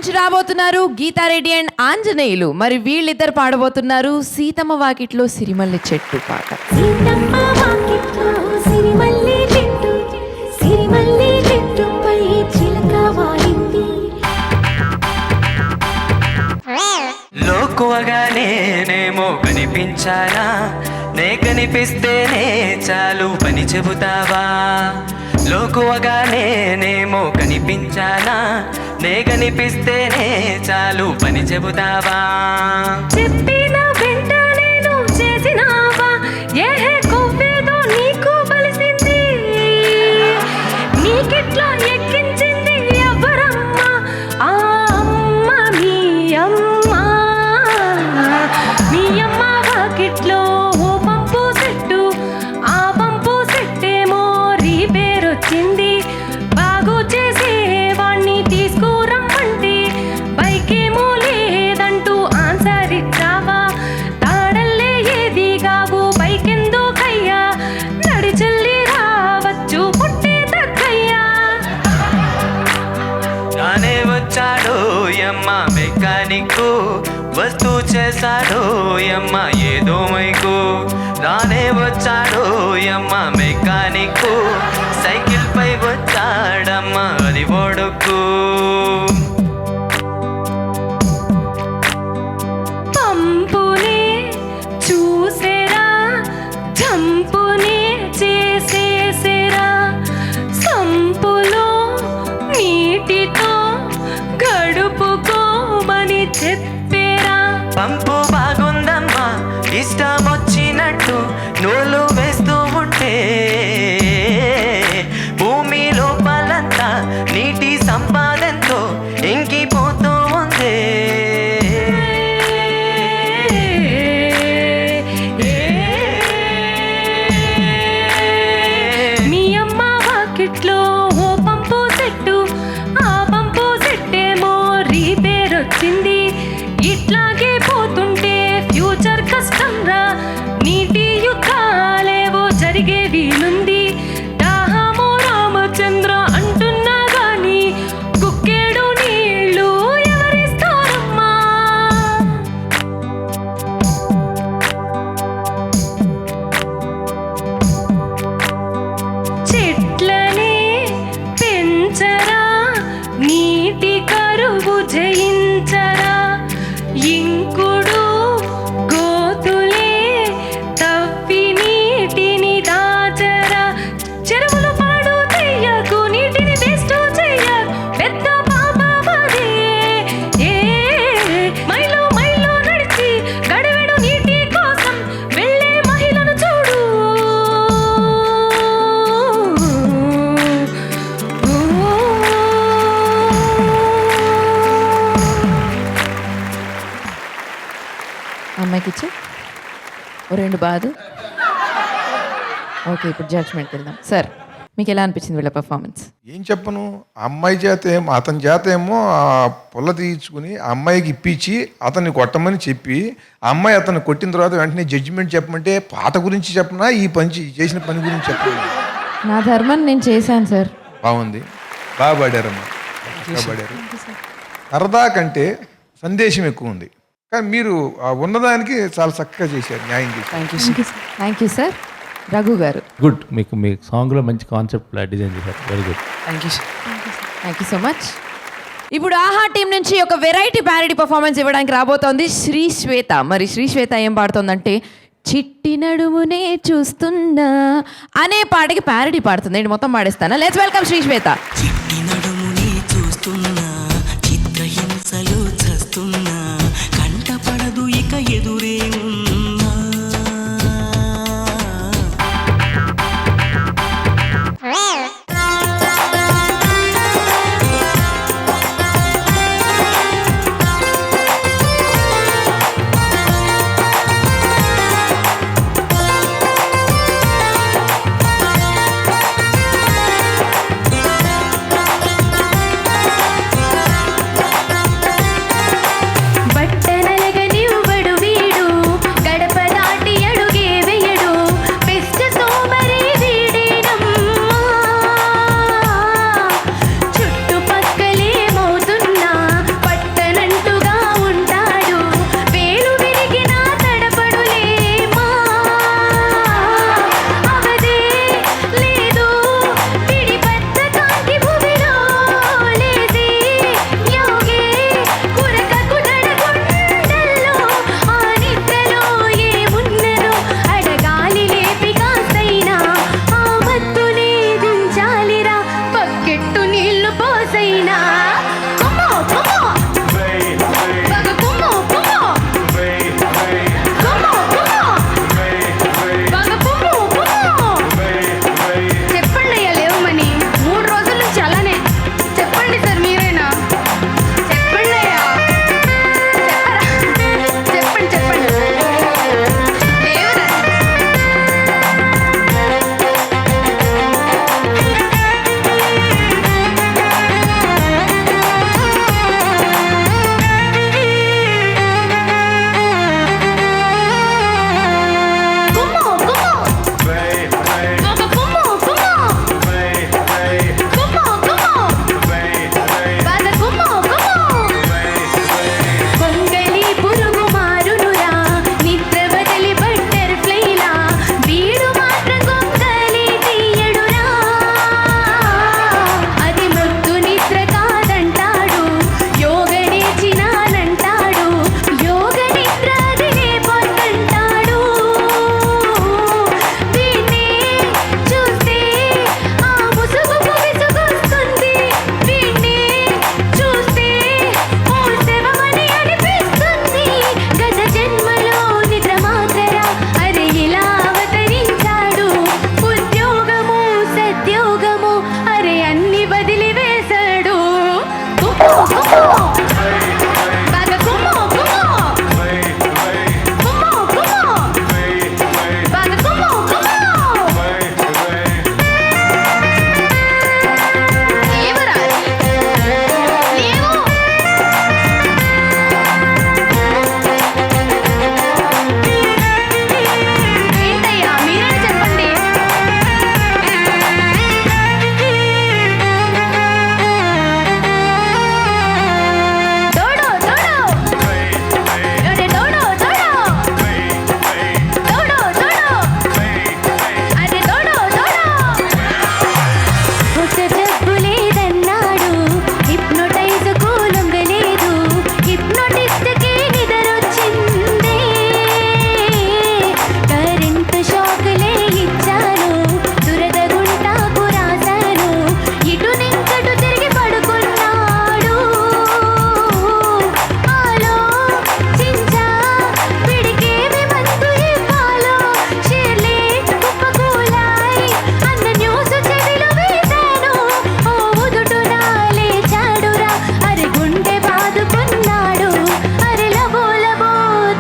నుంచి రాబోతున్నారు గీతారెడ్డి అండ్ ఆంజనేయులు. మరి వీళ్ళిద్దరు పాడబోతున్నారు సీతమ్మ వాకిట్లో సిరిమల్లె చెట్టు పాట. సీతమ్మ వాకిట్లో సిరిమల్లె చెట్టు, సిరిమల్లె చెట్టుపై చిలక వాలింది. లోకువగా నేనేమో కనిపించానా, నే కనిపిస్తేనే చాలు పని చెబుతావా. లోకువగా నేనేమో కనిపించానా, నే కనిపిస్తేనే చాలు పని చెబుతావా. చెప్పిన వెంటనే నువ్వు చేసినావా, ఏ కొవ్వేదో నీకు బలిసింది. నీకిట్లా ఎక్కించింది ఎవరమ్మా, ఆ అమ్మ మీ అమ్మ. మీ అమ్మ వాకిట్లో ఓ పంపు సెట్టు, ఆ పంపు సెట్టేమో రిపేరొచ్చింది. బాగు చేసే వాణ్ణి తీసుకురమ్మంటే బైకేమో లేదంటూ ఆన్సర్ ఇచ్చావా. తాడల్లే ఏది కావు బైకెందుకయ్యా, నడిచెల్లి రావచ్చు పుట్టే తగ్గయ్యా. రానే వచ్చాడు యమ్మ మెకానిక్, వస్తూ చేశాడు యమ్మ ఏదో మైకు. రానే వచ్చాడు యమ్మ మెకానిక్, సైకిల్ పై వచ్చాడమ్మ అది ఒడుకు. పంపునే చూసేరా, జంపునే చేసేసేరా. సంపులో నీటితో గడుపుకోమని చెప్పేరా. పంపు బాగుందమ్మా ఇష్టం వచ్చినట్టు నూలు వేస్తూ ఉంటే, భూమి లోపలంతా నీటి సంపాదనతో ఇంకిపోతూ ఉంది. మీ అమ్మ వాకిట్లో ఓ పంపు సెట్టు, ఆ పంపు సెట్టేమో రిపేరొచ్చింది. ఇట్లాగే పోతుంటే ఫ్యూచర్ కష్టం రా, నీటి యుద్ధాలేవో జరిగే వీలుంది. దాహమో రామచంద్ర అంటున్నా గాని కుక్కేడు నీళ్ళు ఎవరిస్తారమ్మా. చెట్లనే పెంచరా, నీటి కరువు జయించరా. ఇంకుడు గోతులే తవ్వి నీటిని దాచరా. చెరువులు పాడు చెయ్యకు, నీటిని వేస్ట్ చెయ్యకు, పెద్ద పాపదే. ఏ మైలు మైలు నడిచి గడివెడు నీటి కోసం వెళ్ళే మహిళను చూడు. అమ్మాయికి ఇచ్చే ఓ 2 బాదు. ఓకే, ఇప్పుడు జడ్జ్మెంట్కి వెళ్దాం. సార్, మీకు ఎలా అనిపించింది వీళ్ళ పర్ఫార్మెన్స్? ఏం చెప్పను, అమ్మాయి చేత ఏమో అతని చేత ఏమో ఆ పుల్ల తీయించుకుని ఆ అమ్మాయికి ఇప్పించి అతన్ని కొట్టమని చెప్పి, ఆ అమ్మాయి అతన్ని కొట్టిన తర్వాత వెంటనే జడ్జిమెంట్ చెప్పమంటే పాట గురించి చెప్పనా, ఈ పని చేసిన పని గురించి చెప్పండి. నా ధర్మం నేను చేశాను సార్. బాగుంది, బాగా పాడారమ్మా, బాగా పాడారు. సరదా కంటే సందేశం ఎక్కువ ఉంది, కానీ మీరు ఆ ఉన్నదానికి చాలా చక్కగా చేశారు, న్యాయం చేశారు. Thank you sir. రఘు గారు, గుడ్. మీ సాంగ్లో మంచి కాన్సెప్ట్ డిజైన్ చేశారు, very good. Thank you so much. ఇప్పుడు ఆహా టీం నుంచి ఒక వెరైటీ ప్యారడీ పర్ఫార్మెన్స్ ఇవ్వడానికి రాబోతోంది శ్రీ శ్వేత. మరి శ్రీ శ్వేత ఏం పాడుతోందంటే, చిట్టి నడుమునే చూస్తున్నా అనే పాటకి ప్యారడీ పాడుతుంది. నేను మొత్తం పాడేస్తాను. లెట్స్ వెల్కమ్ శ్రీ శ్వేత. చిట్టి నడుముని చూస్తున్నా, చిత్రహింసలు చస్తున్నా, కంటపడదు ఇక ఎదురే ఉన్నా. బాగా కుమ్మో కుమ్మో కుమ్మో కుమ్మో బాగా కుమ్మో కుమ్మో లేవరా లేవు ఏంటయ్యా మీరే చెప్పండి డోడో డోడో అరే డోడో డోడో డోడో డోడో అరే డోడో డోడో కొత్త జబ్బు లేదన్నాడు హిప్నోటైజ్ కు లొంగలేదు హిప్నోటిస్ట్ కి నిద్రొచ్చింది కరెంట్ షాకులే ఇచ్చాను దురద గుంటాకు రాశాను ఇటు నింకటు తిరిగి పడుకున్నాడు ఆలోచించా పిడికేమి మందు ఇవ్వాలో షేర్లే కుప్పకూలాయి అన్న న్యూస్ చెవిలో వేశాను ఓ ఉదుటున లేచాడురా అరే గుండె బాదుకున్నాడు అరే లబో లబో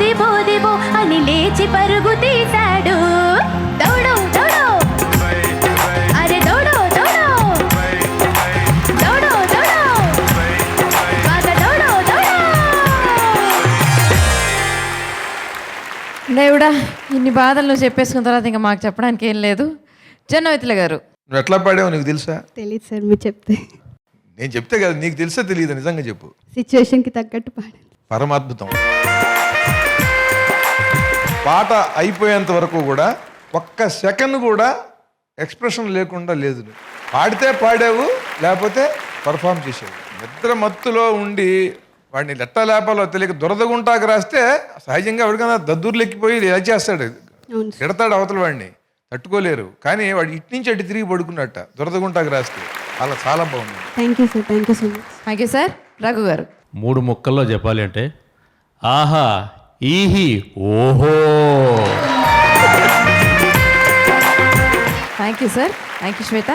దిబో దిబో అని లేచి పరుగు తీశాడు దౌడో దౌడో అరే దౌడో దౌడో దౌడో దౌడో బాగా దౌడో దౌడో దేవుడా ఇన్ని బాధలు నువ్వు చెప్పేసుకున్న తర్వాత ఇంకా మాకు చెప్పడానికి ఏం లేదు. జొన్నవిత్తుల గారు నువ్వు ఎట్లా పాడావు నీకు తెలుసా? తెలియదు సార్, మీరు చెప్తే. నేను చెప్తే కదా నీకు తెలుసా తెలియదు నిజంగా చెప్పు. సిచ్యువేషన్కి తగ్గట్టు పాడాను. పరమాద్భుతం. పాట అయిపోయేంత వరకు కూడా ఒక్క సెకండ్ కూడా ఎక్స్ప్రెషన్ లేకుండా లేదు. నువ్వు పాడితే పాడావు, లేకపోతే పర్ఫామ్ చేసావు. నిద్ర మత్తులో ఉండి వాడిని లెట్ట లేపాలో తెలియక దురదగుంటాకు రాస్తే సహజంగా ఎవరికైనా దద్దూరులు ఎక్కిపోయి ఇలా చేస్తాడు, అవును సార్. తిడతాడు అవతల వాడిని, తట్టుకోలేరు. కానీ వాడు ఇటు నుంచి అటు తిరిగి పడుకున్నట్ట దురదగుంటాకు రాస్తే. అలా చాలా బాగుంది. Thank you sir, thank you so much. Thank you sir. Raghu గారు 3 ముక్కల్లో చెప్పాలి అంటే ఆహా ఈహి ఓహో. Thank you sir. Thank you Shweta.